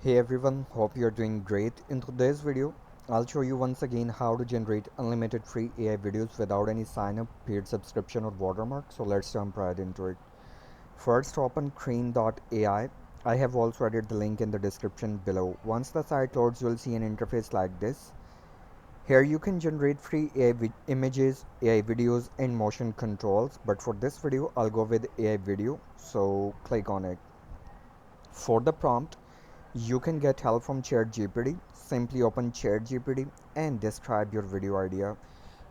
Hey everyone, hope you're doing great. In today's video, I'll show you once again how to generate unlimited free AI videos without any sign up, paid subscription or watermark. So let's jump right into it. First open Creen AI. I have also added the link in the description below. Once the site loads, you'll see an interface like this. Here you can generate free AI images, AI videos and motion controls. But for this video, I'll go with AI video. So click on it. For the prompt, you can get help from ChatGPT. Simply open ChatGPT and describe your video idea.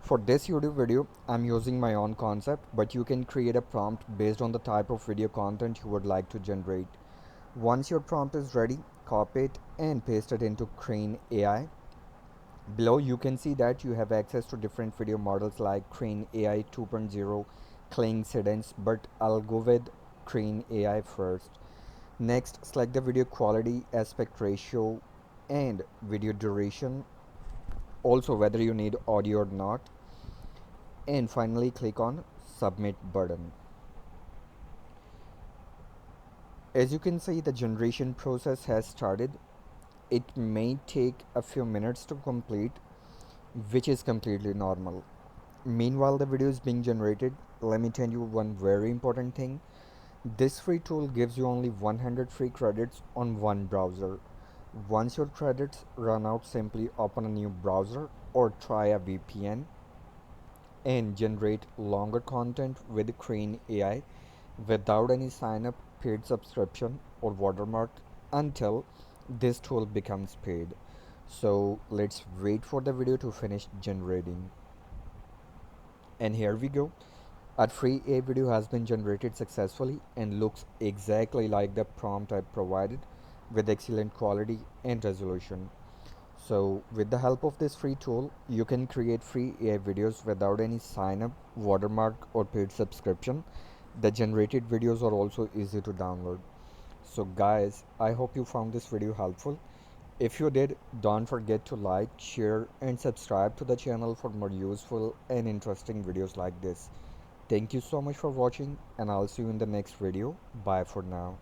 For this YouTube video, I'm using my own concept, but you can create a prompt based on the type of video content you would like to generate. Once your prompt is ready, copy it and paste it into Creen AI. Below you can see that you have access to different video models like Creen AI 2.0, Kling, Seedance, but I'll go with Creen AI first. Next, select the video quality, aspect ratio, and video duration, also whether you need audio or not. And finally, click on Submit button. As you can see, the generation process has started. It may take a few minutes to complete, which is completely normal. Meanwhile, the video is being generated. Let me tell you one very important thing. This free tool gives you only 100 free credits on one browser. Once your credits run out, simply open a new browser or try a VPN and generate longer content with Creen AI without any sign up, paid subscription, or watermark until this tool becomes paid. So let's wait for the video to finish generating. And here we go. Our free AI video has been generated successfully and looks exactly like the prompt I provided with excellent quality and resolution. So with the help of this free tool, you can create free AI videos without any sign up, watermark or paid subscription. The generated videos are also easy to download. So guys, I hope you found this video helpful. If you did, don't forget to like, share and subscribe to the channel for more useful and interesting videos like this. Thank you so much for watching and I'll see you in the next video. Bye for now.